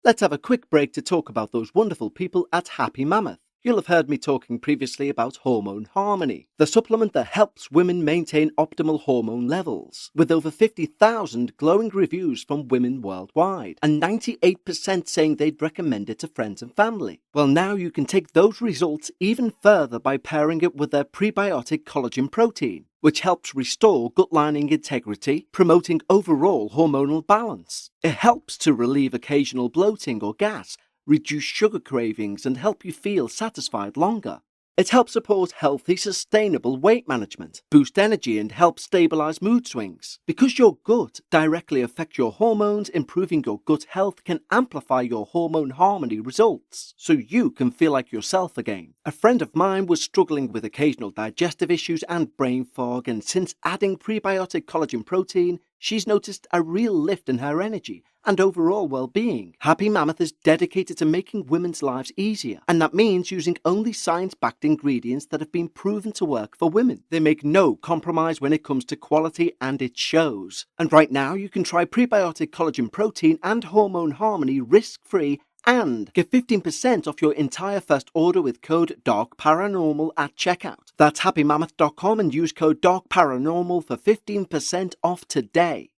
Let's have a quick break to talk about those wonderful people at Happy Mammoth. You'll have heard me talking previously about Hormone Harmony, the supplement that helps women maintain optimal hormone levels, with over 50,000 glowing reviews from women worldwide, and 98% saying they'd recommend it to friends and family. Well, now you can take those results even further by pairing it with their prebiotic collagen protein, which helps restore gut lining integrity, promoting overall hormonal balance. It helps to relieve occasional bloating or gas, reduce sugar cravings, and help you feel satisfied longer. It helps support healthy, sustainable weight management, boost energy, and help stabilize mood swings. Because your gut directly affects your hormones, improving your gut health can amplify your hormone harmony results, so you can feel like yourself again. A friend of mine was struggling with occasional digestive issues and brain fog, and since adding prebiotic collagen protein, she's noticed a real lift in her energy and overall well-being. Happy Mammoth is dedicated to making women's lives easier, and that means using only science-backed ingredients that have been proven to work for women. They make no compromise when it comes to quality, and it shows. And right now, you can try prebiotic collagen protein and hormone harmony risk-free and get 15% off your entire first order with code DARKParanormal at checkout. That's happymammoth.com and use code DARKParanormal for 15% off today.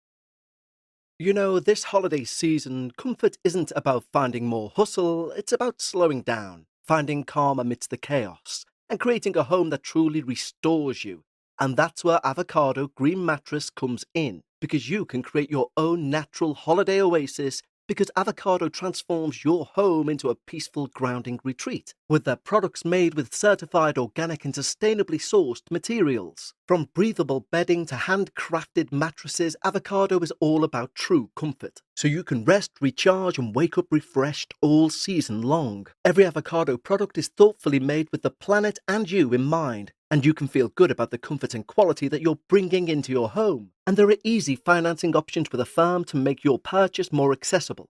You know, this holiday season, comfort isn't about finding more hustle, it's about slowing down, finding calm amidst the chaos, and creating a home that truly restores you. And that's where Avocado Green Mattress comes in, because you can create your own natural holiday oasis, because Avocado transforms your home into a peaceful, grounding retreat, with their products made with certified organic and sustainably sourced materials. From breathable bedding to handcrafted mattresses, Avocado is all about true comfort, so you can rest, recharge, and wake up refreshed all season long. Every Avocado product is thoughtfully made with the planet and you in mind, and you can feel good about the comfort and quality that you're bringing into your home. And there are easy financing options with a firm to make your purchase more accessible.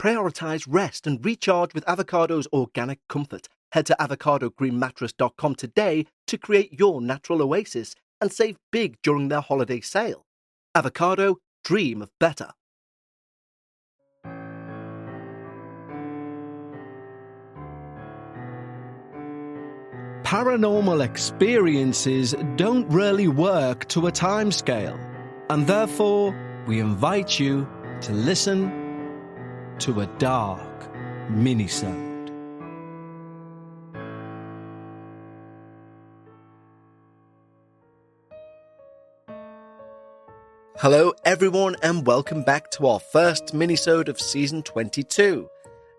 Prioritize rest and recharge with Avocado's organic comfort. Head to avocadogreenmattress.com today to create your natural oasis and save big during their holiday sale. Avocado, dream of better. Paranormal experiences don't really work to a timescale, and therefore we invite you to listen to a Dark Minisode. Hello everyone, and welcome back to our first minisode of season 22.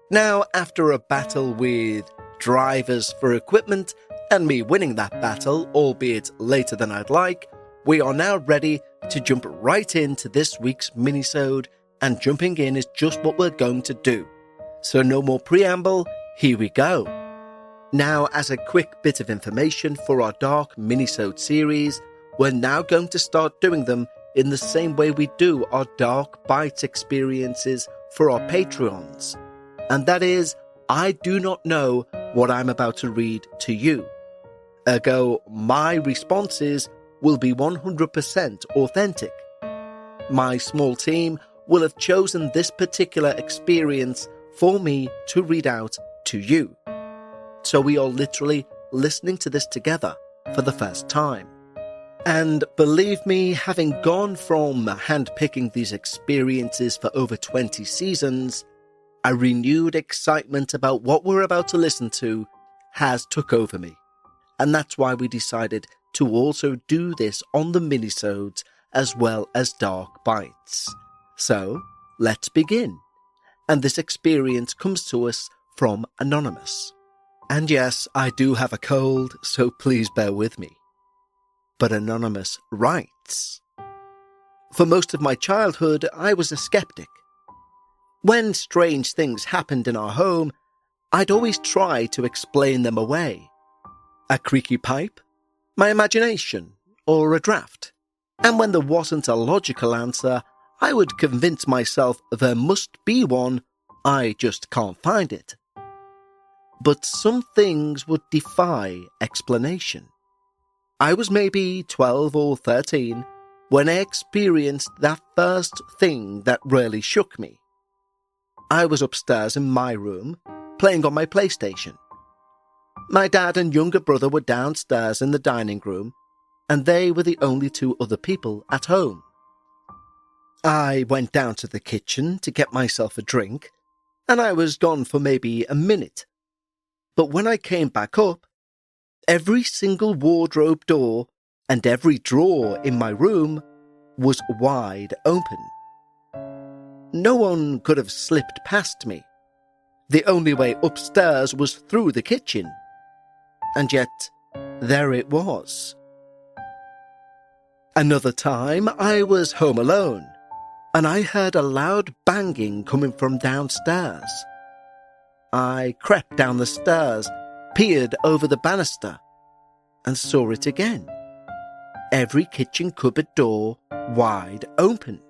Now, after a battle with drivers for equipment, and me winning that battle, albeit later than I'd like, we are now ready to jump right into this week's minisode, and jumping in is just what we're going to do. So no more preamble, here we go. Now, as a quick bit of information for our Dark Minisode series, we're now going to start doing them in the same way we do our Dark Bites experiences for our Patreons. And that is, I do not know what I'm about to read to you. Ergo, my responses will be 100% authentic. My small team will have chosen this particular experience for me to read out to you. So we are literally listening to this together for the first time. And believe me, having gone from handpicking these experiences for over 20 seasons, a renewed excitement about what we're about to listen to has took over me. And that's why we decided to also do this on the minisodes as well as Dark Bites. So, let's begin. And this experience comes to us from Anonymous. And yes, I do have a cold, so please bear with me. But Anonymous writes, for most of my childhood, I was a skeptic. When strange things happened in our home, I'd always try to explain them away. A creaky pipe, my imagination, or a draft. And when there wasn't a logical answer, I would convince myself there must be one, I just can't find it. But some things would defy explanation. I was maybe 12 or 13 when I experienced that first thing that really shook me. I was upstairs in my room, playing on my PlayStation. My dad and younger brother were downstairs in the dining room, and they were the only two other people at home. I went down to the kitchen to get myself a drink, and I was gone for maybe a minute. But when I came back up, every single wardrobe door and every drawer in my room was wide open. No one could have slipped past me. The only way upstairs was through the kitchen. And yet, there it was. Another time, I was home alone, and I heard a loud banging coming from downstairs. I crept down the stairs, peered over the banister, and saw it again. Every kitchen cupboard door wide open.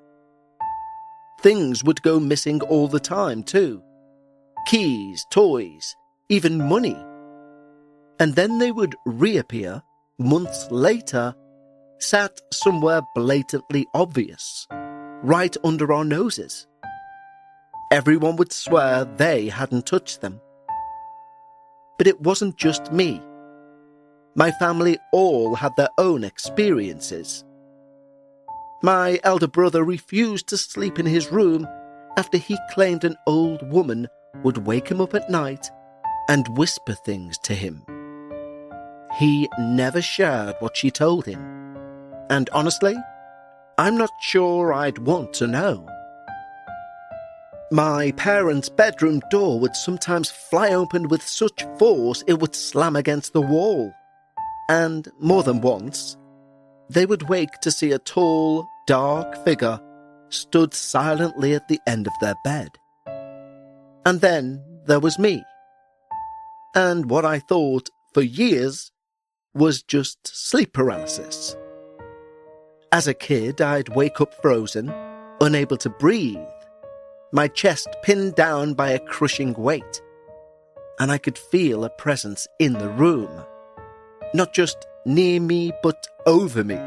Things would go missing all the time too. Keys, toys, even money. And then they would reappear months later, sat somewhere blatantly obvious, right under our noses. Everyone would swear they hadn't touched them. But it wasn't just me. My family all had their own experiences. My elder brother refused to sleep in his room after he claimed an old woman would wake him up at night and whisper things to him. He never shared what she told him, and honestly, I'm not sure I'd want to know. My parents' bedroom door would sometimes fly open with such force it would slam against the wall, and more than once, they would wake to see a tall, dark figure stood silently at the end of their bed. And then there was me, and what I thought for years was just sleep paralysis. As a kid, I'd wake up frozen, unable to breathe, my chest pinned down by a crushing weight, and I could feel a presence in the room, not just near me but over me,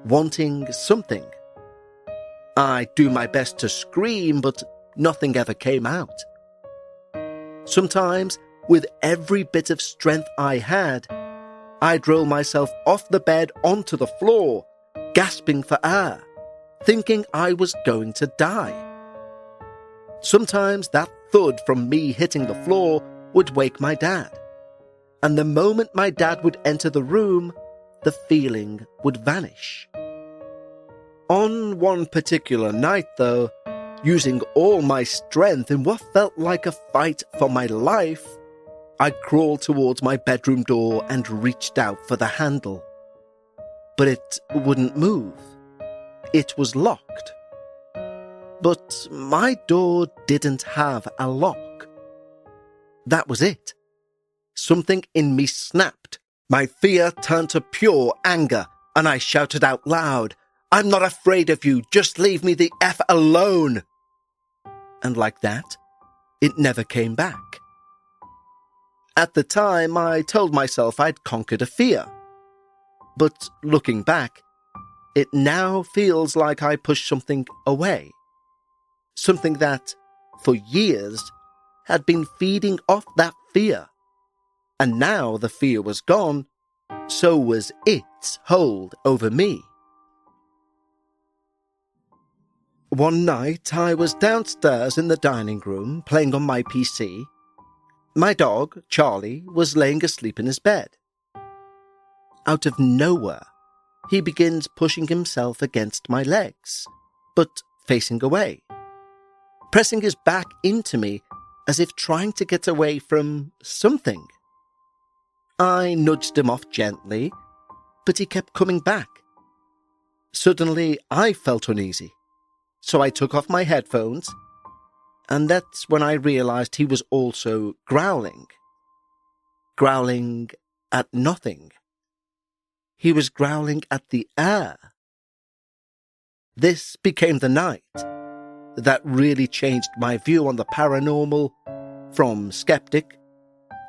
wanting something. I'd do my best to scream, but nothing ever came out. Sometimes, with every bit of strength I had, I'd roll myself off the bed onto the floor, gasping for air, thinking I was going to die. Sometimes that thud from me hitting the floor would wake my dad, and the moment my dad would enter the room, the feeling would vanish. On one particular night, though, using all my strength in what felt like a fight for my life, I crawled towards my bedroom door and reached out for the handle. But it wouldn't move. It was locked. But my door didn't have a lock. That was it. Something in me snapped. My fear turned to pure anger, and I shouted out loud, "I'm not afraid of you, just leave me the F alone!" And like that, it never came back. At the time, I told myself I'd conquered a fear. But looking back, it now feels like I pushed something away. Something that, for years, had been feeding off that fear. And now the fear was gone, so was its hold over me. One night, I was downstairs in the dining room playing on my PC. My dog, Charlie, was laying asleep in his bed. Out of nowhere, he begins pushing himself against my legs, but facing away, pressing his back into me as if trying to get away from something. I nudged him off gently, but he kept coming back. Suddenly, I felt uneasy, so I took off my headphones, and that's when I realized he was also growling. Growling at nothing. He was growling at the air. This became the night that really changed my view on the paranormal from skeptic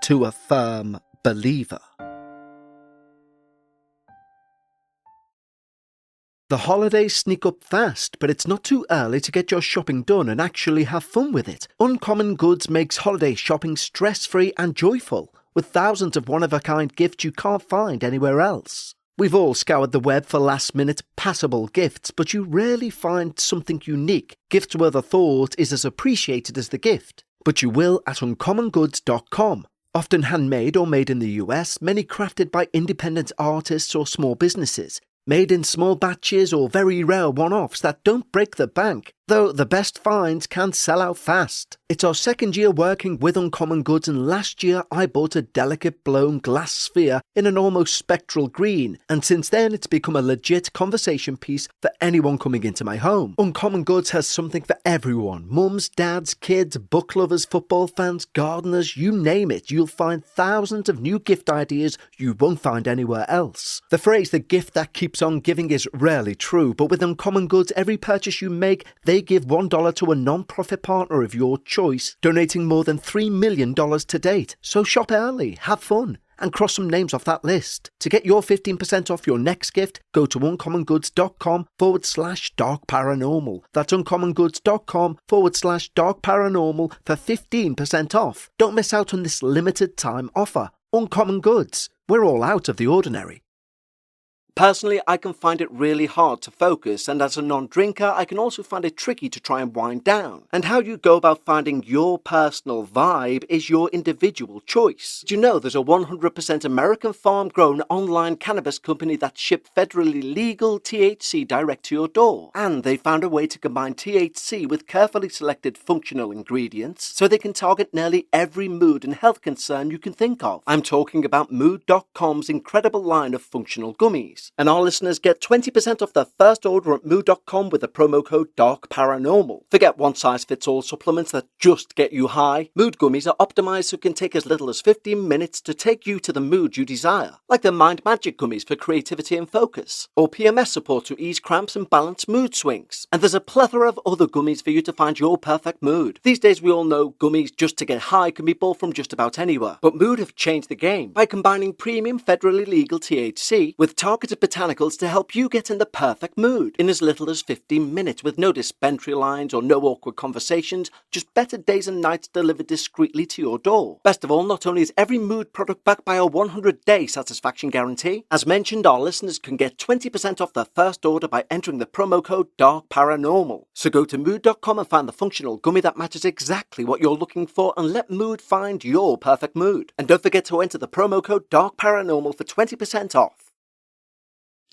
to a firm believer. The holidays sneak up fast, but it's not too early to get your shopping done and actually have fun with it. Uncommon Goods makes holiday shopping stress-free and joyful, with thousands of one-of-a-kind gifts you can't find anywhere else. We've all scoured the web for last-minute, passable gifts, but you rarely find something unique. Gifts worth a thought is as appreciated as the gift. But you will at uncommongoods.com. Often handmade or made in the US, many crafted by independent artists or small businesses. Made in small batches or very rare one-offs that don't break the bank, though the best finds can sell out fast. It's our second year working with Uncommon Goods, and last year I bought a delicate blown glass sphere in an almost spectral green, and since then it's become a legit conversation piece for anyone coming into my home. Uncommon Goods has something for everyone. Mums, dads, kids, book lovers, football fans, gardeners, you name it. You'll find thousands of new gift ideas you won't find anywhere else. The phrase "the gift that keeps on giving" is rarely true, but with Uncommon Goods, every purchase you make, they give $1 to a non-profit partner of your choice, donating more than $3 million to date. So shop early, have fun, and cross some names off that list. To get your 15% off your next gift, go to uncommongoods.com/darkparanormal. That's uncommongoods.com/darkparanormal for 15% off. Don't miss out on this limited time offer. Uncommon Goods. We're all out of the ordinary. Personally, I can find it really hard to focus, and as a non-drinker, I can also find it tricky to try and wind down. And how you go about finding your personal vibe is your individual choice. Do you know there's a 100% American farm-grown online cannabis company that ships federally legal THC direct to your door? And they found a way to combine THC with carefully selected functional ingredients so they can target nearly every mood and health concern you can think of. I'm talking about Mood.com's incredible line of functional gummies. And our listeners get 20% off their first order at Mood.com with the promo code DARKParanormal. Forget one-size-fits-all supplements that just get you high. Mood gummies are optimized so it can take as little as 15 minutes to take you to the mood you desire, like the Mind Magic gummies for creativity and focus, or PMS support to ease cramps and balance mood swings. And there's a plethora of other gummies for you to find your perfect mood. These days we all know gummies just to get high can be bought from just about anywhere, but Mood have changed the game by combining premium federally legal THC with targeted botanicals to help you get in the perfect mood in as little as 15 minutes, with no dispensary lines or no awkward conversations, just better days and nights delivered discreetly to your door. Best of all, not only is every Mood product backed by a 100-day satisfaction guarantee, as mentioned, our listeners can get 20% off their first order by entering the promo code DARKParanormal. So go to Mood.com and find the functional gummy that matches exactly what you're looking for, and let Mood find your perfect mood. And don't forget to enter the promo code DARKParanormal for 20% off.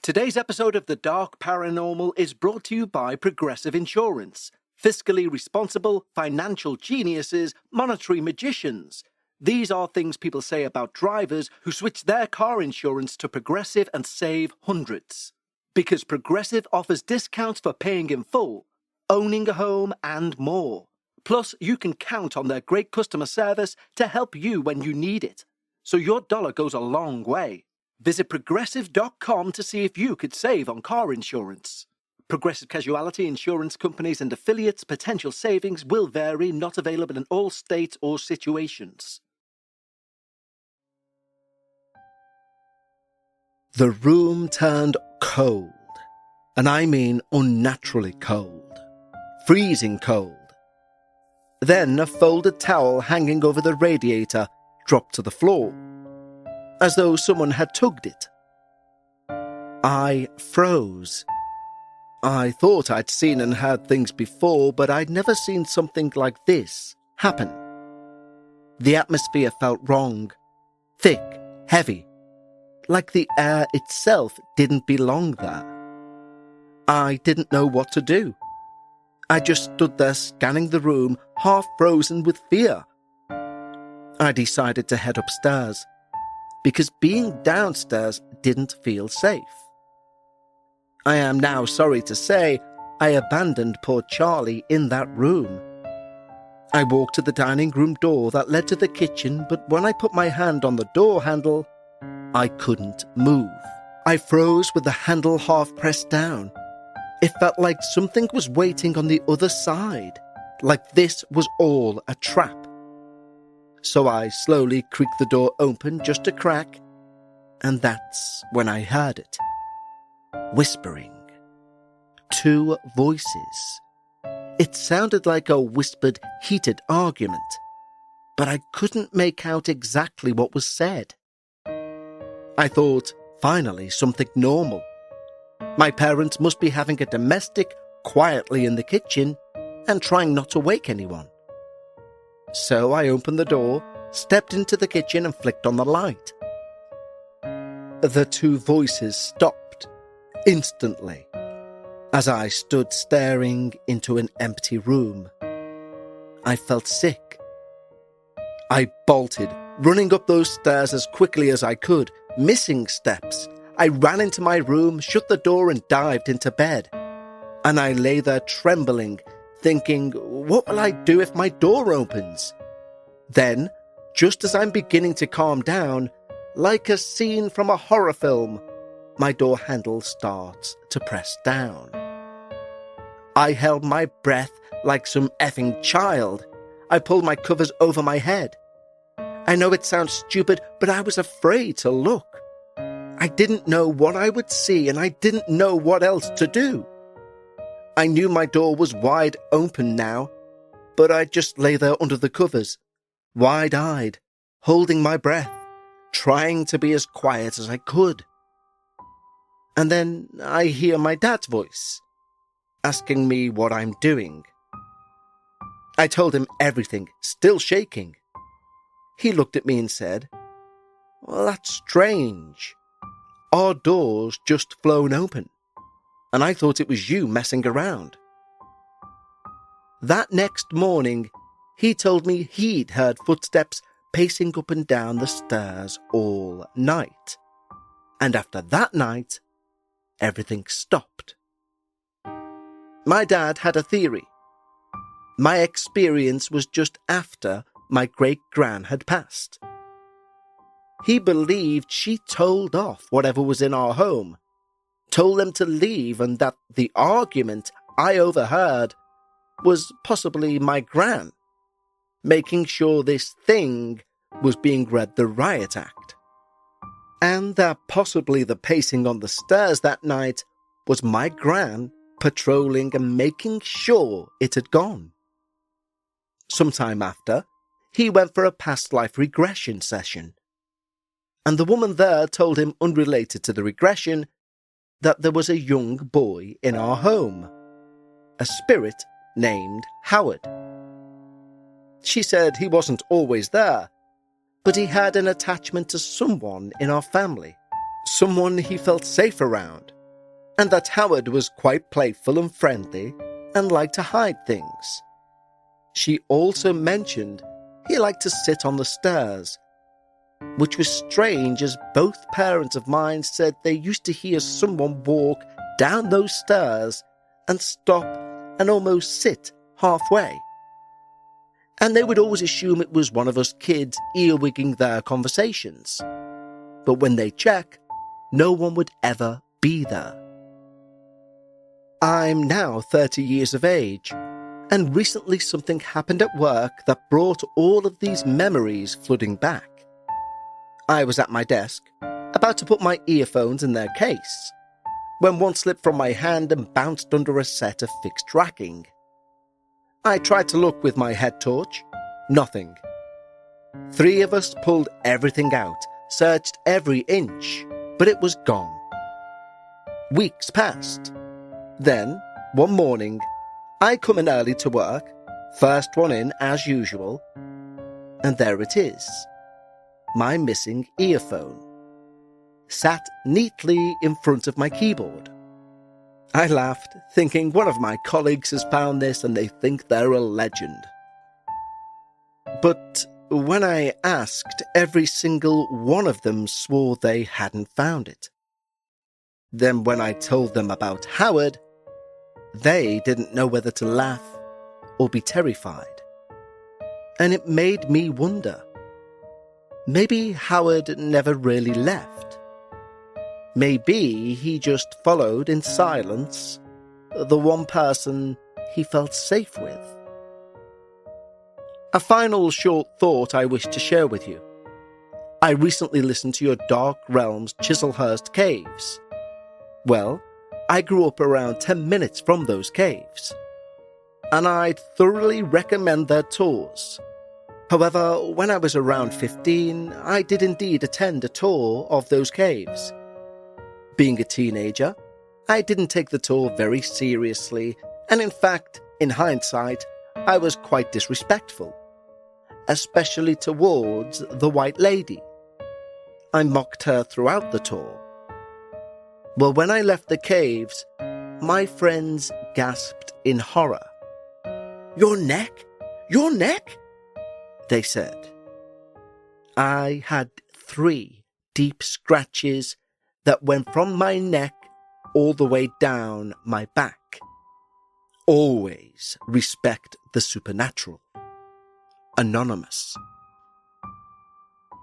Today's episode of The Dark Paranormal is brought to you by Progressive Insurance. Fiscally responsible, financial geniuses, monetary magicians. These are things people say about drivers who switch their car insurance to Progressive and save hundreds. Because Progressive offers discounts for paying in full, owning a home, and more. Plus, you can count on their great customer service to help you when you need it. So your dollar goes a long way. Visit Progressive.com to see if you could save on car insurance. Progressive Casualty Insurance Companies and affiliates. Potential savings will vary, not available in all states or situations. The room turned cold, and I mean unnaturally cold, freezing cold. Then a folded towel hanging over the radiator dropped to the floor, as though someone had tugged it. I froze. I thought I'd seen and heard things before, but I'd never seen something like this happen. The atmosphere felt wrong, thick, heavy, like the air itself didn't belong there. I didn't know what to do. I just stood there scanning the room, half frozen with fear. I decided to head upstairs, because being downstairs didn't feel safe. I am now sorry to say I abandoned poor Charlie in that room. I walked to the dining room door that led to the kitchen, but when I put my hand on the door handle, I couldn't move. I froze with the handle half pressed down. It felt like something was waiting on the other side, like this was all a trap. So I slowly creaked the door open just a crack, and that's when I heard it. Whispering. 2 voices. It sounded like a whispered, heated argument, but I couldn't make out exactly what was said. I thought, finally, something normal. My parents must be having a domestic quietly in the kitchen and trying not to wake anyone. So I opened the door, stepped into the kitchen and flicked on the light. The 2 voices stopped instantly as I stood staring into an empty room. I felt sick. I bolted, running up those stairs as quickly as I could, missing steps. I ran into my room, shut the door and dived into bed. And I lay there trembling, thinking, what will I do if my door opens? Then, just as I'm beginning to calm down, like a scene from a horror film, my door handle starts to press down. I held my breath like some effing child. I pulled my covers over my head. I know it sounds stupid, but I was afraid to look. I didn't know what I would see, and I didn't know what else to do. I knew my door was wide open now, but I just lay there under the covers, wide-eyed, holding my breath, trying to be as quiet as I could. And then I hear my dad's voice, asking me what I'm doing. I told him everything, still shaking. He looked at me and said, well, that's strange. Our door's just flown open, and I thought it was you messing around. That next morning, he told me he'd heard footsteps pacing up and down the stairs all night. And after that night, everything stopped. My dad had a theory. My experience was just after my great-gran had passed. He believed she told off whatever was in our home, told them to leave, and that the argument I overheard was possibly my gran, making sure this thing was being read the riot act. And that possibly the pacing on the stairs that night was my gran patrolling and making sure it had gone. Sometime after, he went for a past life regression session, and the woman there told him, unrelated to the regression, that there was a young boy in our home, a spirit named Howard. She said he wasn't always there, but he had an attachment to someone in our family, someone he felt safe around, and that Howard was quite playful and friendly and liked to hide things. She also mentioned he liked to sit on the stairs, which was strange as both parents of mine said they used to hear someone walk down those stairs and stop and almost sit halfway. And they would always assume it was one of us kids earwigging their conversations. But when they check, no one would ever be there. I'm now 30 years of age, and recently something happened at work that brought all of these memories flooding back. I was at my desk, about to put my earphones in their case, when one slipped from my hand and bounced under a set of fixed racking. I tried to look with my head torch. Nothing. 3 of us pulled everything out, searched every inch, but it was gone. Weeks passed. Then, one morning, I come in early to work, first one in as usual, and there it is, my missing earphone, sat neatly in front of my keyboard. I laughed, thinking one of my colleagues has found this and they think they're a legend. But when I asked, every single one of them swore they hadn't found it. Then when I told them about Howard, they didn't know whether to laugh or be terrified. And it made me wonder. Maybe Howard never really left. Maybe he just followed in silence the one person he felt safe with. A final short thought I wish to share with you. I recently listened to your Dark Realms Chislehurst Caves. Well, I grew up around 10 minutes from those caves, and I'd thoroughly recommend their tours. However, when I was around 15, I did indeed attend a tour of those caves. Being a teenager, I didn't take the tour very seriously, and in fact, in hindsight, I was quite disrespectful, especially towards the white lady. I mocked her throughout the tour. Well, when I left the caves, my friends gasped in horror. "Your neck? Your neck?" they said. I had 3 deep scratches that went from my neck all the way down my back. Always respect the supernatural. Anonymous.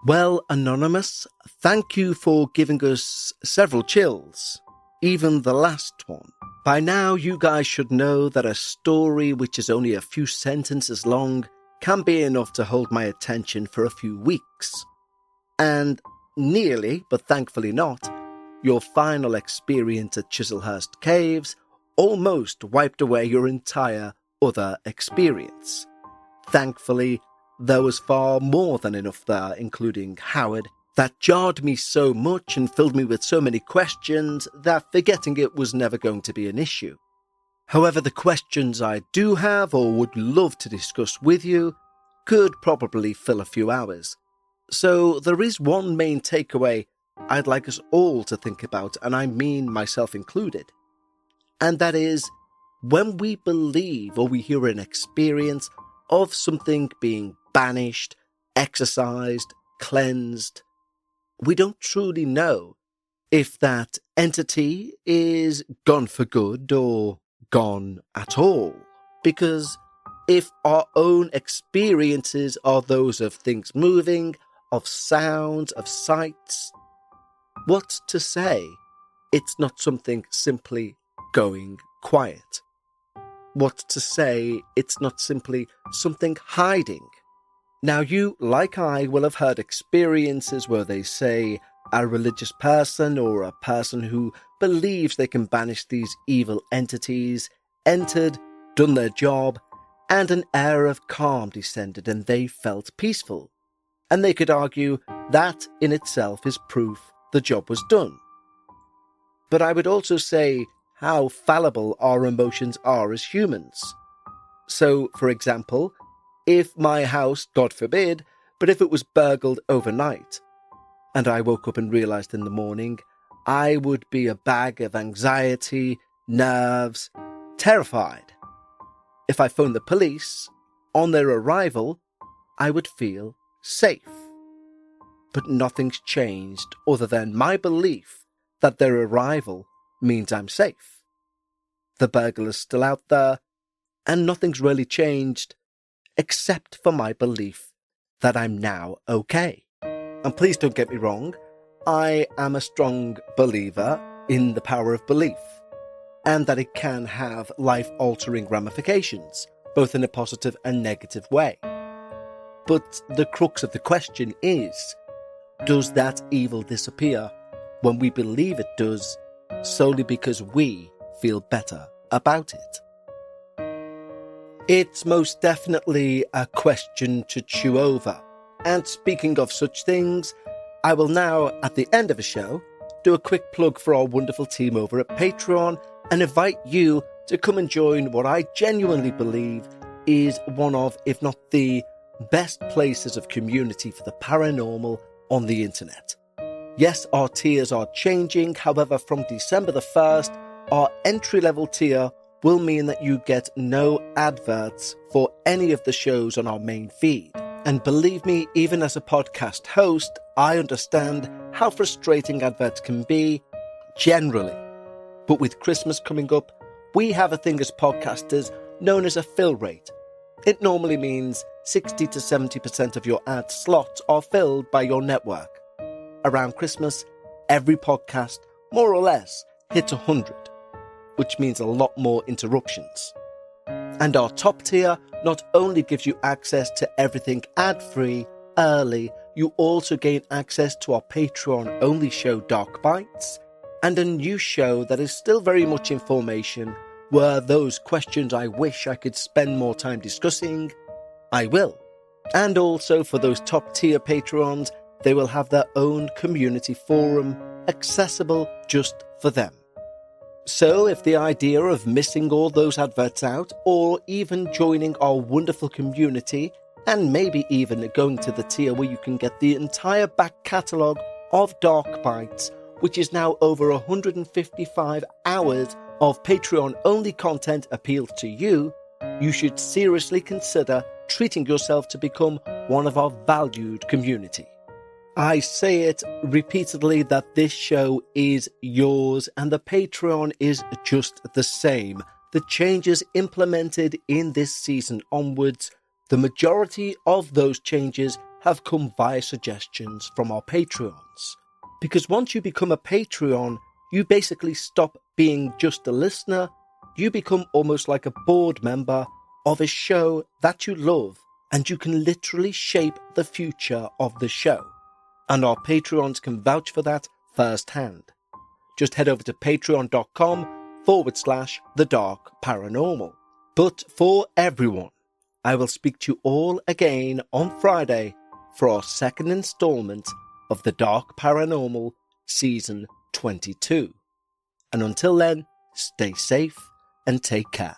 Well, Anonymous, thank you for giving us several chills, even the last one. By now, you guys should know that a story which is only a few sentences long can be enough to hold my attention for a few weeks. And nearly, but thankfully not, your final experience at Chislehurst Caves almost wiped away your entire other experience. Thankfully, there was far more than enough there, including Howard, that jarred me so much and filled me with so many questions that forgetting it was never going to be an issue. However, the questions I do have or would love to discuss with you could probably fill a few hours. So there is one main takeaway I'd like us all to think about, and I mean myself included. And that is, when we believe or we hear an experience of something being banished, exorcised, cleansed, we don't truly know if that entity is gone for good or gone at all. Because if our own experiences are those of things moving, of sounds, of sights, what's to say it's not something simply going quiet? What's to say it's not simply something hiding? Now you, like I, will have heard experiences where they say a religious person or a person who believes they can banish these evil entities entered, done their job, and an air of calm descended and they felt peaceful. And they could argue that in itself is proof the job was done. But I would also say how fallible our emotions are as humans. So, for example, if my house, God forbid, but if it was burgled overnight, and I woke up and realised in the morning, I would be a bag of anxiety, nerves, terrified. If I phoned the police, on their arrival, I would feel safe. But nothing's changed other than my belief that their arrival means I'm safe. The burglar's still out there, and nothing's really changed except for my belief that I'm now okay. And please don't get me wrong, I am a strong believer in the power of belief, and that it can have life-altering ramifications, both in a positive and negative way. But the crux of the question is, does that evil disappear when we believe it does, solely because we feel better about it? It's most definitely a question to chew over. And speaking of such things, I will now, at the end of a show, do a quick plug for our wonderful team over at Patreon and invite you to come and join what I genuinely believe is one of, if not the best places of community for the paranormal on the internet. Yes, our tiers are changing. However, from December the 1st, our entry-level tier will mean that you get no adverts for any of the shows on our main feed. And believe me, even as a podcast host, I understand how frustrating adverts can be, generally. But with Christmas coming up, we have a thing as podcasters known as a fill rate. It normally means 60 to 70% of your ad slots are filled by your network. Around Christmas, every podcast, more or less, hits 100, which means a lot more interruptions. And our top tier not only gives you access to everything ad-free, early, you also gain access to our Patreon-only show Dark Bites, and a new show that is still very much information, where those questions I wish I could spend more time discussing, I will. And also for those top tier Patreons, they will have their own community forum, accessible just for them. So if the idea of missing all those adverts out, or even joining our wonderful community, and maybe even going to the tier where you can get the entire back catalogue of Dark Bites, which is now over 155 hours of Patreon-only content, appeals to you, you should seriously consider treating yourself to become one of our valued community. I say it repeatedly that this show is yours, and the Patreon is just the same. The changes implemented in this season onwards, the majority of those changes have come via suggestions from our Patreons. Because once you become a Patreon, you basically stop being just a listener, you become almost like a board member of a show that you love, and you can literally shape the future of the show. And our Patreons can vouch for that firsthand. Just head over to patreon.com/The Dark Paranormal. But for everyone, I will speak to you all again on Friday for our second installment of The Dark Paranormal Season 22. And until then, stay safe and take care.